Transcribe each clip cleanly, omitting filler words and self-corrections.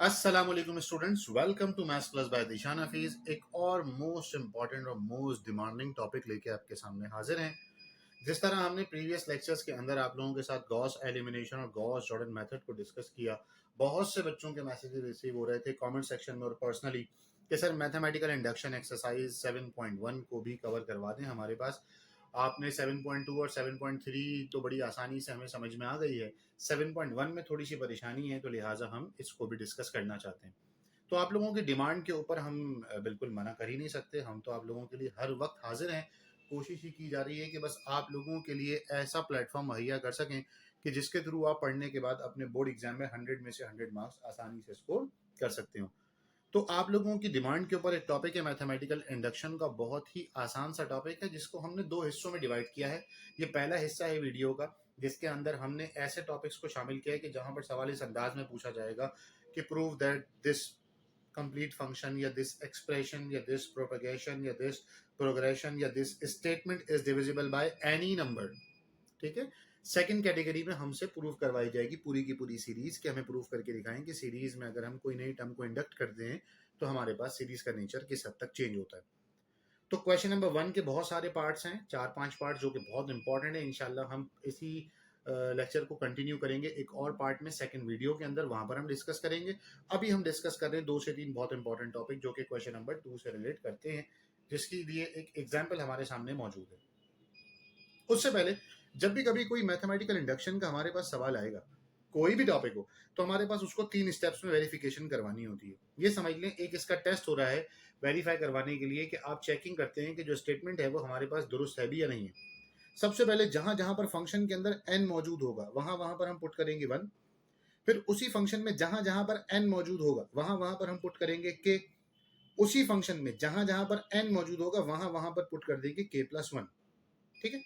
अस्सलाम वालेकुम students, welcome to maths class by Dishan Hafeez. एक और मोस्ट इंपॉर्टेंट और मोस्ट डिमांडिंग टॉपिक लेके आपके सामने हाजिर हैं। जिस तरह हमने प्रीवियस लेक्चर्स के अंदर आप लोगों के साथ गॉस एलिमिनेशन और गॉस जॉर्डन मेथड को डिस्कस किया, बहुत से बच्चों के मैसेजेस रिसीव हो रहे थे कमेंट सेक्शन में और पर्सनली कि सर मैथमेटिकल इंडक्शन एक्सरसाइज 7.1 को भी कवर करवा दें हमारे पास। आपने 7.2 और 7.3 तो बड़ी आसानी से हमें समझ में आ गई है, 7.1 में थोड़ी सी परेशानी है, तो लिहाजा हम इसको भी डिस्कस करना चाहते हैं। तो आप लोगों की डिमांड के ऊपर हम बिल्कुल मना कर ही नहीं सकते। हम तो आप लोगों के लिए हर वक्त हाजिर हैं। कोशिश ही की जा रही है कि बस आप लोगों के लिए ऐसा प्लेटफॉर्म मुहैया कर सकें कि जिसके थ्रू आप पढ़ने के बाद अपने बोर्ड एग्जाम में 100 में से 100 मार्क्स आसानी से स्कोर कर सकते हो। तो आप लोगों की डिमांड के ऊपर एक टॉपिक है मैथमेटिकल इंडक्शन का, बहुत ही आसान सा टॉपिक है जिसको हमने दो हिस्सों में डिवाइड किया है। ये पहला हिस्सा है वीडियो का, जिसके अंदर हमने ऐसे टॉपिक्स को शामिल किया है कि जहां पर सवाल इस अंदाज में पूछा जाएगा कि prove that this complete function या दिस एक्सप्रेशन या दिस प्रोपगेशन या दिस प्रोग्रेशन या this statement is divisible by any number. ठीक है। सेकंड कैटेगरी में हमसे प्रूव करवाई जाएगी पूरी की पूरी सीरीज, कि हमें प्रूव करके दिखाएं कि सीरीज में अगर हम कोई नई टर्म को इंडक्ट करते हैं तो हमारे पास सीरीज का नेचर किस हद तक चेंज होता है। तो क्वेश्चन नंबर 1 के बहुत सारे पार्ट्स हैं, 4-5 पार्ट जो कि बहुत इंपॉर्टेंट है। इंशाल्लाह हम इसी लेक्चर को कंटिन्यू करेंगे एक और पार्ट में, सेकंड वीडियो के अंदर, वहां पर हम डिस्कस करेंगे। अभी हम डिस्कस कर रहे हैं 2 से 3 बहुत इंपॉर्टेंट टॉपिक जो कि क्वेश्चन नंबर 2 से रिलेट करते हैं, जिसके लिए एक एग्जाम्पल हमारे सामने मौजूद है। उससे पहले जब भी कभी कोई मैथमेटिकल इंडक्शन का हमारे पास सवाल आएगा, कोई भी टॉपिक हो, तो हमारे पास उसको 3 स्टेप्स में वेरिफिकेशन करवानी होती है। ये समझ लें एक इसका टेस्ट हो रहा है वेरीफाई करवाने के लिए कि आप चेकिंग करते हैं कि जो स्टेटमेंट है वो हमारे पास दुरुस्त है भी या नहीं है। सबसे पहले जहां जहां पर फंक्शन के अंदर एन मौजूद होगा वहां वहां पर हम पुट करेंगे 1। फिर उसी फंक्शन में जहां जहां पर एन मौजूद होगा वहां वहां पर हम पुट करेंगे के। उसी फंक्शन में जहां जहां पर एन मौजूद होगा वहां वहां पर पुट कर देंगे k+1। ठीक है।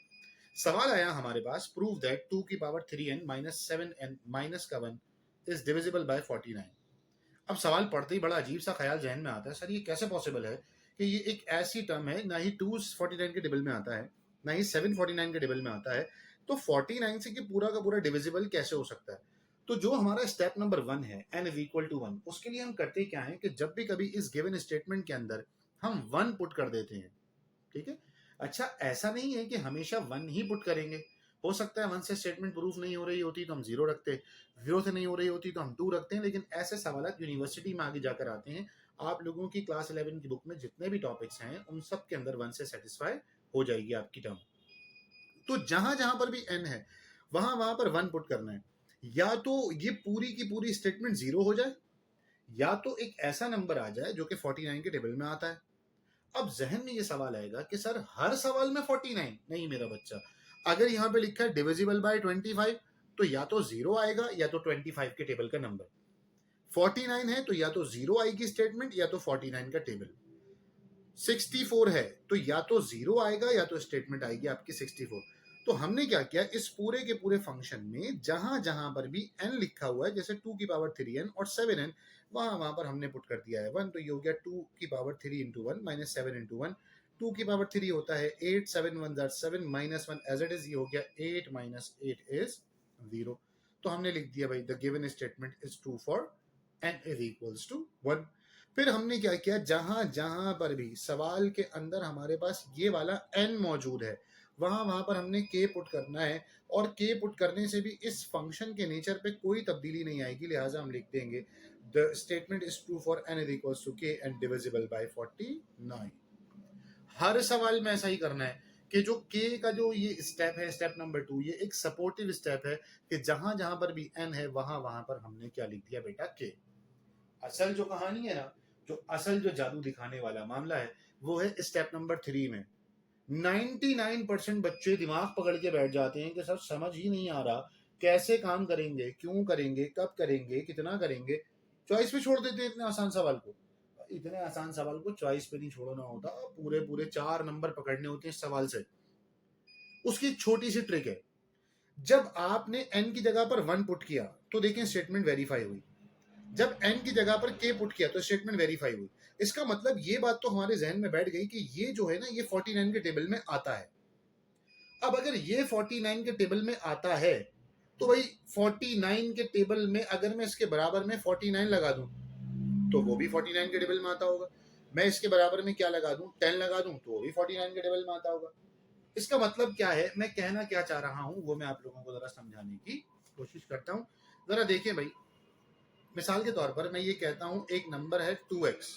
सवाल आया हमारे पास, प्रूव दैट 2 की power 3n minus 7n minus का 1 इज डिविजिबल बाय 49। अब सवाल पढ़ते ही बड़ा अजीब सा ख्याल जहन में आता है, सर ये कैसे पॉसिबल है कि ये एक ऐसी टर्म है, ना ही 249 के टेबल में आता है ना ही 749 के टेबल में आता है, तो 49 से कि पूरा का पूरा डिविजिबल कैसे हो सकता है। तो जो हमारा स्टेप नंबर 1 है, n इज इक्वल टू 1, उसके लिए हम करते क्या है कि जब भी कभी इस गिवन स्टेटमेंट के अंदर हम 1 पुट कर देते हैं। ठीक है। अच्छा, ऐसा नहीं है कि हमेशा 1 ही पुट करेंगे। हो सकता है 1 से स्टेटमेंट प्रूफ नहीं हो रही होती तो हम 0 रखते, 0 से नहीं हो रही होती तो हम 2 रखते हैं, लेकिन ऐसे सवाल यूनिवर्सिटी में आगे जाकर आते हैं। आप लोगों की क्लास 11 की बुक में जितने भी टॉपिक्स हैं उन सब के अंदर 1 से सेटिस्फाई हो जाएगी आपकी टर्म। तो जहां जहां पर भी n है वहां वहां पर 1 पुट करना है। या तो ये पूरी की पूरी स्टेटमेंट 0 हो जाए, या तो एक ऐसा नंबर आ जाए जो कि 49 के टेबल में आता है। अब जहन में ये सवाल आएगा कि सर हर सवाल में 49 नहीं मेरा बच्चा। अगर यहाँ पे लिखा है डिविजिबल बाय 25, तो या तो 0 आएगा या तो 25 के टेबल का नंबर। 49 है तो या तो 0 आएगी स्टेटमेंट या तो 49 का टेबल। 64 है तो या तो 0 आएगा या तो स्टेटमेंट आएगी आपकी 64। तो हमने क्या किया, इस पूरे के पूरे फंक्शन में जहां जहां पर भी n लिखा हुआ है, जैसे 2 की पावर 3n और 7n, वहां वहां पर हमने पुट कर दिया है 1। तो ये हो गया 2 की पावर 3 इंटू 1 माइनस 7 इंटू 1। 2 की पावर 3 होता है 8, 7 1 7 माइनस 1 एज इट इज, ये हो गया 8 माइनस 8 इज 0। तो हमने लिख दिया भाई the given statement is true for n is equals to 1। फिर हमने क्या किया, जहां जहां पर भी सवाल के अंदर हमारे पास ये वाला n मौजूद है वहां वहां पर हमने k पुट करना है। और k पुट करने से भी इस फंक्शन के नेचर पे कोई तब्दीली नहीं आएगी, लिहाजा हम लिख देंगे the statement is true for n is equals to k and divisible by 49। हर सवाल में ऐसा ही करना है कि जो k का जो ये स्टेप है, स्टेप नंबर 2, ये एक सपोर्टिव स्टेप है कि जहां जहां पर भी n है वहां वहां पर हमने क्या लिख दिया बेटा, k। असल जो कहानी है ना, जो असल जो जादू दिखाने वाला मामला है, वो है स्टेप नंबर 3 में। 99% बच्चे दिमाग पकड़ के बैठ जाते हैं कि सर समझ ही नहीं आ रहा कैसे काम करेंगे, क्यों करेंगे, कब करेंगे, कितना करेंगे। चॉइस पे छोड़ देते हैं इतने आसान सवाल को। इतने आसान सवाल को चॉइस पे नहीं छोड़ना होता, पूरे पूरे 4 नंबर पकड़ने होते हैं इस सवाल से। उसकी छोटी सी ट्रिक है, जब आपने n की जगह पर 1 पुट किया तो देखें स्टेटमेंट वेरीफाई हुई। जब n की जगह पर k पुट किया तो स्टेटमेंट वेरीफाई हुई। इसका मतलब ये बात तो हमारे जहन में बैठ गई कि ये जो है ना, ये 49 के टेबल में आता है। अब अगर ये 49 के टेबल में आता है तो भाई 49 के टेबल में अगर मैं इसके बराबर में 49 लगा दूं तो वो भी 49 के टेबल में आता होगा। मैं इसके बराबर में क्या लगा दूं, 10 लगा दूं तो वो भी 49 के टेबल में आता होगा। इसका मतलब क्या है, मैं कहना क्या चाह रहा हूं वो मैं आप लोगों को जरा समझाने की कोशिश करता हूं। जरा देखिए भाई, मिसाल के तौर पर मैं ये कहता हूं एक नंबर है 2x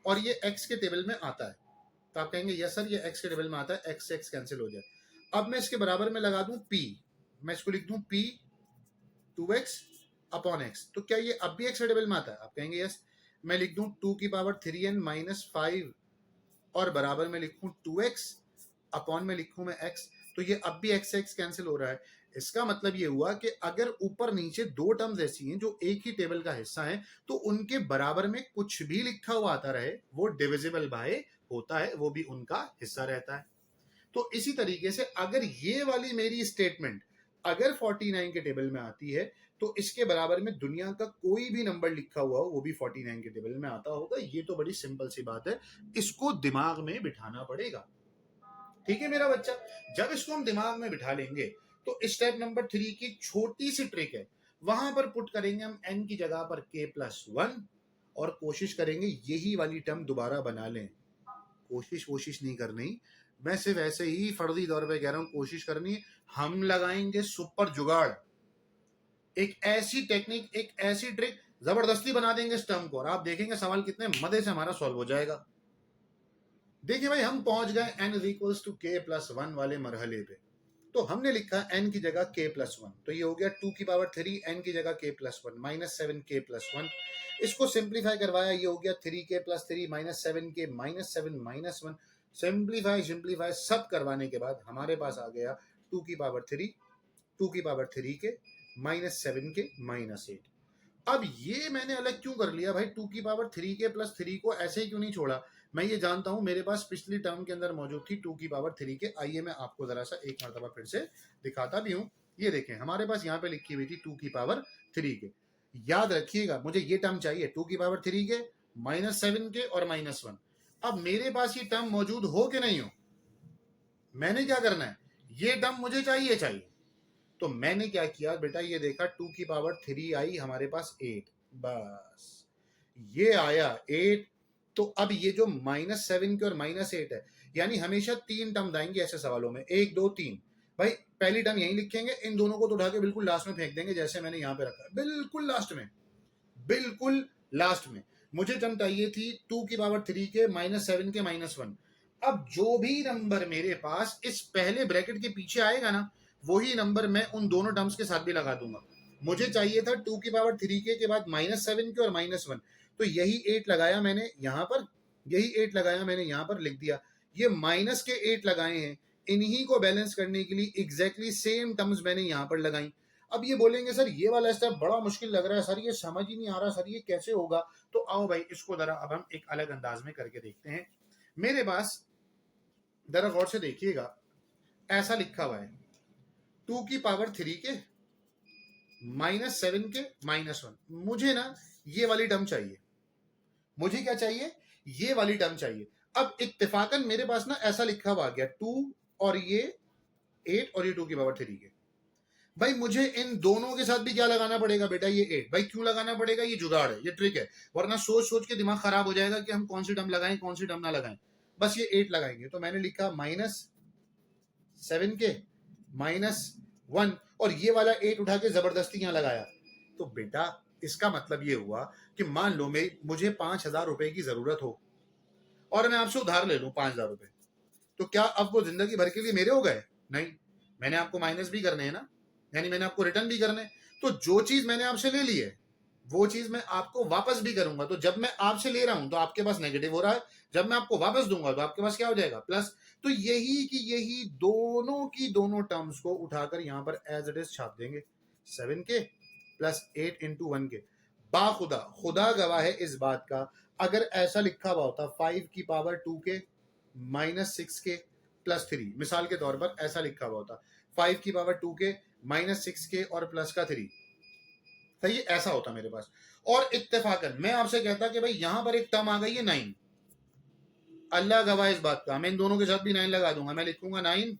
और ये x के टेबल में आता है, तो आप कहेंगे यस सर ये x के टेबल में आता है, x से x कैंसिल हो जाए। अब मैं इसके बराबर में लगा दूं p, मैं इसको लिख दूं p 2x अपॉन x, तो क्या ये अब भी x के टेबल में आता है? आप कहेंगे यस। मैं लिख दूं 2 की पावर 3n माइनस 5 और बराबर में लिखूं 2x अपॉन में लिखूं मैं x, तो ये अब भी x से x कैंसिल हो रहा है। इसका मतलब ये हुआ कि अगर ऊपर नीचे दो टर्म्स ऐसी हैं जो एक ही टेबल का हिस्सा हैं, तो उनके बराबर में कुछ भी लिखा हुआ आता रहे वो डिविजिबल बाय होता है, वो भी उनका हिस्सा रहता है। तो इसी तरीके से अगर ये वाली मेरी स्टेटमेंट अगर 49 के टेबल में आती है, तो इसके बराबर में दुनिया का कोई भी नंबर लिखा हुआ हो वो भी 49 के टेबल में आता होगा। ये तो बड़ी सिंपल सी बात है, इसको दिमाग में बिठाना पड़ेगा। ठीक है मेरा बच्चा, जब इसको हम दिमाग में बिठा लेंगे तो स्टेप नंबर 3 की छोटी सी ट्रिक है, वहां पर पुट करेंगे हम n की जगह पर k+1 और कोशिश करेंगे यही वाली टर्म दोबारा बना लें। कोशिश नहीं करनी, मैं सिर्फ ऐसे ही फर्जी तौर पे कह रहा हूं, कोशिश करनी है। हम लगाएंगे सुपर जुगाड़, एक ऐसी टेक्निक, एक ऐसी ट्रिक, जबरदस्ती बना देंगे इस टर्म को और आप देखेंगे सवाल कितने मजे से हमारा सॉल्व हो जाएगा। देखिए भाई, हम पहुंच गए n is equals to k+1 वाले मरहले पे, तो हमने लिखा n की जगह k+1, तो ये हो गया 2 की पावर 3 n की जगह k+1 माइनस 7k+1। इसको सिंप्लीफाई करवाया, ये हो गया 3k+3 minus 7k minus 7 minus 1। Simplify सब करवाने के बाद हमारे पास आ गया 2 की पावर 3 के माइनस 7 के माइनस 8। अब ये मैंने अलग क्यों कर लिया भाई, 2 की पावर 3 के प्लस 3 को ऐसे ही क्यों नहीं छोड़ा? मैं ये जानता हूं मेरे पास पिछली टर्म के अंदर मौजूद थी 2 की पावर 3 के। आइए मैं आपको जरा सा एक मरतबा फिर से दिखाता भी हूं। ये देखें, हमारे पास यहाँ पे लिखी हुई थी 2 की पावर 3 के। याद रखिएगा मुझे ये टर्म चाहिए 2 की पावर 3 के माइनस 7 के और माइनस 1। अब मेरे पास ये टर्म मौजूद हो कि नहीं हो, मैंने क्या करना है, ये टर्म मुझे चाहिए। तो मैंने क्या किया बेटा, ये देखा 2 की पावर 3 आई हमारे पास 8, बस ये आया 8। तो अब ये जो माइनस 7 के और माइनस 8 है, यानी हमेशा 3 टर्म आएंगे ऐसे सवालों में, 1 2 3। भाई पहली टर्म यहीं लिखेंगे, इन दोनों को तो उठा के बिल्कुल लास्ट में फेंक देंगे, जैसे मैंने यहां पे रखा है, बिल्कुल लास्ट में, बिल्कुल लास्ट में। मुझे टर्म चाहिए थी 2 की पावर 3 के माइनस 7 के माइनस 1। अब जो भी नंबर मेरे पास इस पहले ब्रैकेट के पीछे आएगा ना, वही नंबर मैं उन दोनों टर्म्स के साथ भी लगा दूंगा। मुझे चाहिए था 2 की पावर 3 के बाद माइनस 7 के और माइनस 1, तो यही 8 लगाया मैंने यहां पर, यही 8 लगाया मैंने यहां पर लिख दिया। ये माइनस के 8 लगाए हैं, इन्हीं को बैलेंस करने के लिए एग्जैक्टली सेम टर्म्स मैंने यहां पर लगाई। अब ये बोलेंगे सर ये वाला स्टेप बड़ा मुश्किल लग रहा है सर, ये समझ ही नहीं आ रहा सर, ये कैसे होगा? तो आओ भाई इसको जरा अब हम एक अलग अंदाज में करके देखते हैं। मेरे पास जरा गौर से देखिएगा, ऐसा लिखा हुआ है 2 की पावर 3 के माइनस 7 के माइनस 1। मुझे ना ये वाली टर्म चाहिए, मुझे क्या चाहिए, ये वाली टर्म चाहिए। अब इत्तेफाकन मेरे पास ना ऐसा लिखा हुआ आ गया 2 और ये 8 और ये 2 की पावर 3 के। भाई मुझे इन दोनों के साथ भी क्या लगाना पड़ेगा बेटा, ये 8। भाई क्यों लगाना पड़ेगा, ये जुगाड़ है, ये ट्रिक है, वरना सोच सोच के दिमाग खराब हो जाएगा कि हम कौन सी टर्म लगाएं कौन सी टर्म ना लगाएं। बस ये 8 लगाएंगे, तो मैंने लिखा माइनस 7 के माइनस 1 और ये वाला 8 उठा के जबरदस्ती यहां लगाया। तो बेटा इसका मतलब ये हुआ कि मान लो मुझे 5,000 रुपए की जरूरत हो और मैं आपसे उधार ले लूं 5,000 रुपए, तो क्या अब वो जिंदगी भर के लिए मेरे हो गए? नहीं, मैंने आपको माइनस भी करने हैं ना, यानी मैंने आपको रिटर्न भी करने। तो जो चीज मैंने आपसे ले ली है वो चीज मैं आपको वापस भी करूंगा। तो जब मैं आपसे ले रहा हूं तो आपके पास नेगेटिव हो रहा है, जब मैं आपको वापस दूंगा तो आपके पास क्या हो जाएगा, प्लस। तो यही दोनों की दोनों टर्म्स को उठाकर यहां पर एज इट इज छाप देंगे, 7 के प्लस 8 इंटू 1 के। बाखुदा, खुदा गवाह है इस बात का, अगर ऐसा लिखा हुआ होता 5 की पावर 2 के माइनस 6 के प्लस 3, मिसाल के तौर पर ऐसा लिखा हुआ होता 5 की पावर 2 के माइनस 6 के और प्लस का 3, सही, ऐसा होता मेरे पास। और इत्तेफाकन मैं आपसे कहता कि भाई यहां पर एक टर्म आ गई है 9, अल्लाह गवाह इस बात का, मैं इन दोनों के साथ भी 9 लगा दूंगा। मैं लिखूंगा 9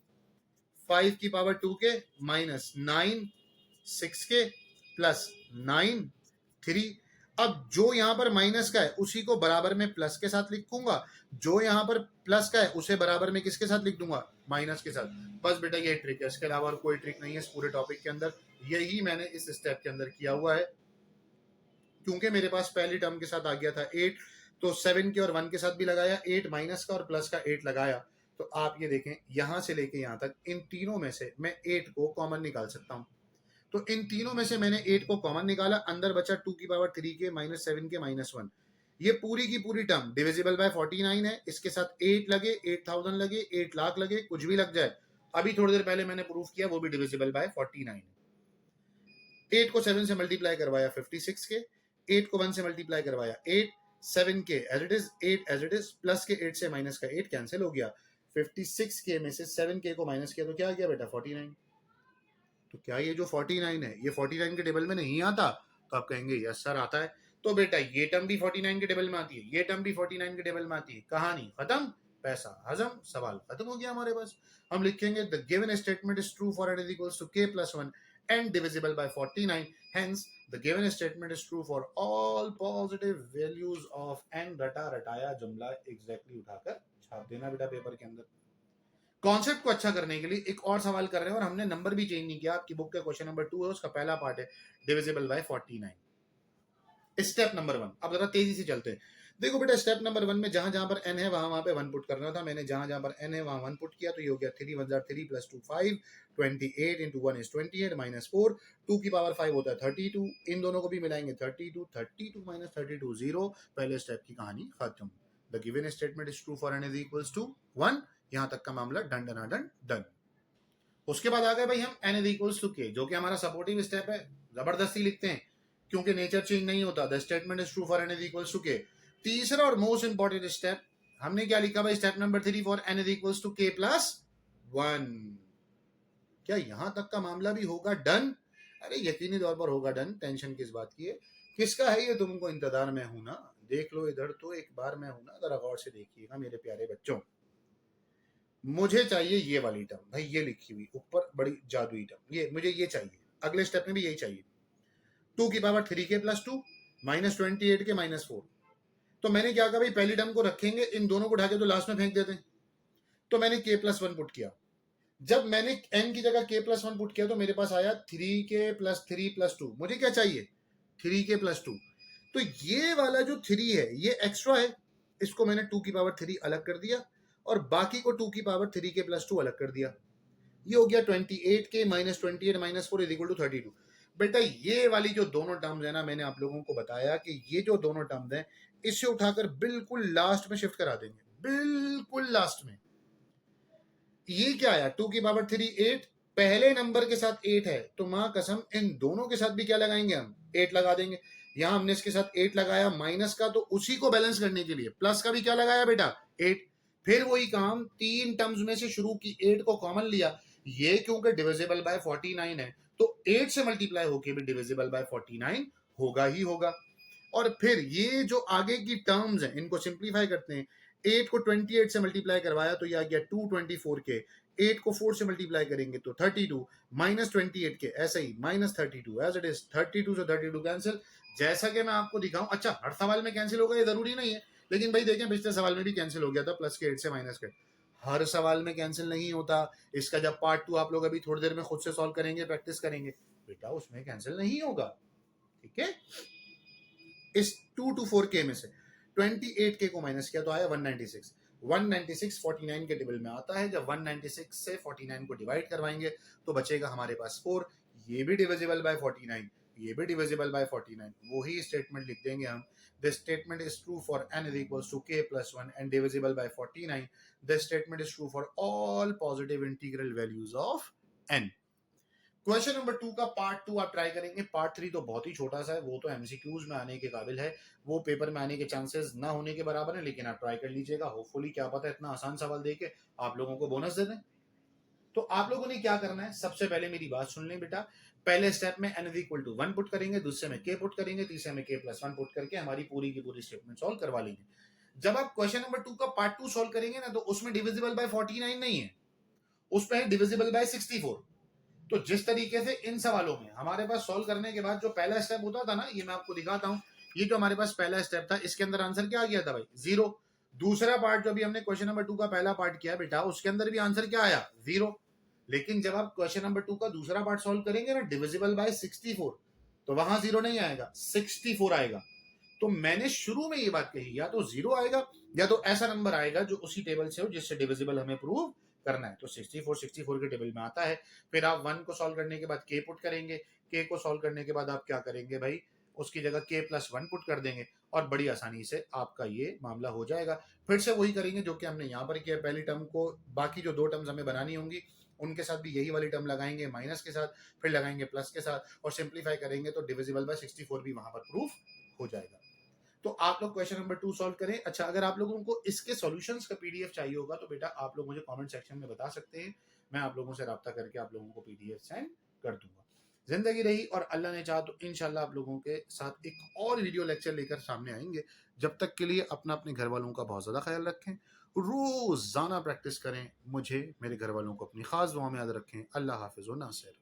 5 की पावर 2 के माइनस 9 6 के प्लस 9 3। अब जो यहां पर माइनस का है उसी को बराबर में प्लस के साथ लिखूंगा, जो यहां पर प्लस का है उसे बराबर में किसके साथ लिख दूंगा, माइनस के साथ। बस बेटा ये ट्रिक है, इसके अलावा और कोई ट्रिक नहीं है इस पूरे टॉपिक के अंदर। यही मैंने इस स्टेप के अंदर किया हुआ है, क्योंकि मेरे पास पहली टर्म के साथ आ गया था 8, तो 7 के और 1 के साथ भी लगाया, 8 माइनस का और प्लस का 8 लगाया। तो आप ये देखें यहां से लेके यहां तक इन तीनों में से मैं 8 को कॉमन निकाल सकता हूं। तो इन तीनों में से मैंने 8 को कॉमन निकाला, अंदर बचा 2 की पावर 3 के माइनस 7 के माइनस 1। ये पूरी की पूरी टर्म डिविजिबल बाय 49 है। इसके साथ 8 लगे, 8000 लगे, 8 लाख लगे, कुछ भी लग जाए, अभी थोड़ी देर पहले मैंने प्रूफ किया वो भी डिविजिबल बाय 49 है। 8 को 7 से मल्टीप्लाई करवाया 56 के, 8 को 1 से मल्टीप्लाई करवाया 8, 7 के as it is, 8 as it is, plus के 8 से माइनस का 8 कैंसिल हो गया। 56 के में से 7 के को माइनस किया तो क्या आ गया बेटा 49। तो क्या ये जो 49 है ये 49 के टेबल में नहीं आता? तो आप कहेंगे यस सर आता है। तो बेटा ये टर्म भी 49 के टेबल में आती है, ये टर्म भी 49 के टेबल में आती है। कहानी खत्म, पैसा हजम, सवाल खत्म हो गया हमारे पास। हम लिखेंगे the given statement is true for n is equals to k plus 1 and divisible by 49, hence the given statement is true for all positive values of n। रटा रटाया जुमला एग्जैक्टली उठाकर छाप देना बेटा पेपर के अंदर। कॉन्सेप्ट को अच्छा करने के लिए एक और सवाल कर रहे हैं और हमने नंबर भी चेंज नहीं किया। आपकी बुक का क्वेश्चन नंबर 2 है, उसका पहला पार्ट है डिविजिबल बाय 49। स्टेप नंबर 1, अब जरा तेजी से चलते हैं। देखो बेटा स्टेप नंबर 1 में जहां जहां पर n है वहां पे 1 पुट करना था। मैंने जहां जहां पर n है वहां 1 पुट किया, तो ये हो गया 3 1 3 प्लस 2 5, 28 इंटू 1 इज 28 माइनस 4, 2 की पावर 5 होता है 32। इन दोनों को भी मिलाएंगे 32, 32 माइनस 32 0। पहले स्टेप की कहानी खत्म। The given statement is true for n is equals to 1। यहां तक का मामला डन डन डन डन। उसके बाद आ गए भाई हम n is equals to k, जो कि हमारा सपोर्टिव स्टेप है। जबरदस्ती लिखते हैं क्योंकि नेचर चेंज नहीं होता। The statement is true for n is equals to k। तीसरा और मोस्ट इंपॉर्टेंट स्टेप हमने क्या लिखा भाई, step number 3 for n is equals to k plus 1। क्या यहां तक का मामला भी होगा डन? अरे यकीनी तौर पर होगा डन, टेंशन किस बात की है। किसका है ये तुमको इंतजार में हूं ना। देख लो इधर तो एक बार मैं हूं ना, जरा गौर से देखिएगा मेरे प्यारे बच्चों। मुझे चाहिए ये वाली टर्म भाई, ये लिखी हुई ऊपर बड़ी जादुई टर्म, ये मुझे ये चाहिए। अगले स्टेप में भी यही चाहिए। 2 की पावर 3 के प्लस 2 माइनस 28 के माइनस 4। तो मैंने क्या कहा भाई, पहली टर्म को रखेंगे, इन दोनों को उठा के तो लास्ट में फेंक देते हैं। तो मैंने k प्लस 1 पुट किया। जब मैंने n की जगह k प्लस 1 पुट किया तो मेरे पास आया 3k प्लस 3 प्लस 2। मुझे क्या चाहिए 3k प्लस 2। तो ये वाला जो 3 है ये एक्स्ट्रा है, इसको मैंने 2 की पावर 3 अलग कर दिया और बाकी को 2 की पावर 3 के प्लस 2 अलग कर दिया। ये हो गया 28 के minus 28 minus 4 is equal to 32। बेटा ये वाली जो दोनों टर्म्स है ना, मैंने आप लोगों को बताया कि ये जो दोनों टर्म्स हैं इसे उठाकर बिल्कुल लास्ट में शिफ्ट करा देंगे, बिल्कुल लास्ट में। ये क्या आया 2 की पावर 3 8, पहले नंबर के साथ 8 है तो मां कसम इन दोनों के साथ भी क्या लगाएंगे हम 8 लगा देंगे। यहां हमने इसके साथ 8 लगाया माइनस का, तो उसी को बैलेंस करने के लिए प्लस का भी क्या लगाया बेटा 8। फिर वही काम, तीन टर्म्स में से शुरू की 8 को कॉमन लिया। ये क्योंकि डिविजिबल बाय 49 है तो 8 से मल्टीप्लाई होके भी डिविजिबल बाय 49 होगा ही होगा। और फिर ये जो आगे की टर्म्स हैं इनको सिंप्लीफाई करते हैं। 8 को 28 से मल्टीप्लाई करवाया तो ये आ गया 224 के, 8 को 4 से मल्टीप्लाई करेंगे तो 32 माइनस 28 के, ऐसे ही माइनस 32 एज इट इज, 32 से 32 कैंसिल। जैसा कि मैं आपको दिखाऊं, अच्छा हर सवाल में कैंसिल होगा ये जरूरी नहीं है, लेकिन भाई देखें पिछले सवाल में भी कैंसिल हो गया था प्लस के 8 से माइनस के। हर सवाल में कैंसिल नहीं होता। इसका जब पार्ट 2 आप लोग अभी थोड़ी देर में खुद से सॉल्व करेंगे, प्रैक्टिस करेंगे, बेटा उसमें कैंसिल नहीं होगा। ठीक है, इस 2 to 4k में से 28k को माइनस किया तो आया 196। 196 49 के टेबल में आता है। जब 196 से 49 को डिवाइड करवाएंगे तो बचेगा हमारे पास 4। ये भी डिविजिबल बाय 49, ये भी डिविजिबल बाय 49। वही स्टेटमेंट लिख देंगे हम, this statement is true for n is equals to k plus 1 and divisible by 49। This statement is true for all positive integral values of n। Question number 2 का part 2 आप try करेंगे। Part 3 तो बहुत ही छोटा सा है, वो तो एमसीक्यूज में आने के काबिल है, वो पेपर में आने के चांसेस ना होने के बराबर है, लेकिन आप ट्राई कर लीजिएगा। होपफुली क्या पता इतना आसान सवाल देके आप लोगों को बोनस दे दें। तो आप लोगों ने क्या करना है, सबसे पहले मेरी बात सुन लें बेटा। पहले स्टेप में n is equal to 1 put करेंगे, दूसरे में k पुट करेंगे, तीसरे में k प्लस 1 पुट करके हमारी पूरी की पूरी स्टेटमेंट सॉल्व करवा लेंगे। जब आप क्वेश्चन नंबर 2 का पार्ट 2 सॉल्व करेंगे ना, तो उसमें डिविजिबल बाय 49 नहीं है, उसमें है डिविजिबल बाय 64। तो जिस तरीके से इन सवालों में हमारे पास सॉल्व करने के बाद जो पहला स्टेप होता था ना, ये मैं आपको दिखाता हूं ये जो हमारे पास पहला स्टेप था, इसके अंदर आंसर क्या आ गया था भाई? 0। दूसरा पार्ट जो अभी हमने क्वेश्चन नंबर 2 का पहला पार्ट किया बेटा, उसके अंदर भी आंसर क्या आया? 0। लेकिन जब आप क्वेश्चन नंबर 2 का दूसरा पार्ट सॉल्व करेंगे ना, डिविजिबल बाय 64, तो वहां 0 नहीं आएगा, 64 आएगा। तो मैंने शुरू में ये बात कही, या तो 0 आएगा या तो ऐसा नंबर आएगा जो उसी टेबल से हो जिससे डिविजिबल हमें प्रूव करना है। तो 64 के टेबल में आता है। फिर आप 1 को सॉल्व करने के बाद के पुट करेंगे, के को सॉल्व करने के बाद आप क्या करेंगे भाई, उसकी जगह के प्लस 1 पुट कर देंगे और बड़ी आसानी से आपका ये मामला हो जाएगा। फिर से वही करेंगे जो कि हमने यहाँ पर किया, पहली टर्म को, बाकी जो 2 टर्म्स हमें बनानी होंगी उनके साथ भी यही वाली टर्म लगाएंगे माइनस के साथ, फिर लगाएंगे प्लस के साथ और सिंप्लीफाई करेंगे तो डिविजिबल बाय 64 भी वहां पर प्रूफ हो जाएगा। तो आप लोग क्वेश्चन नंबर 2 सॉल्व करें। अच्छा, अगर आप लोगों को इसके सॉल्यूशंस का पीडीएफ चाहिए होगा तो बेटा आप लोग मुझे कमेंट सेक्शन में बता सकते हैं, मैं आप लोगों से राब्ता करके आप लोगों को पीडीएफ सेंड कर दूंगा। जिंदगी रही और अल्लाह ने चाहा तो इंशाल्लाह आप लोगों के साथ एक और वीडियो लेक्चर लेकर सामने आएंगे। जब तक के लिए अपना अपने घर वालों का बहुत ज़्यादा ख्याल रखें, रोज़ाना प्रैक्टिस करें, मुझे मेरे घर वालों को अपनी ख़ास दुआ में याद रखें। अल्लाह हाफ़िज़ व नासिर।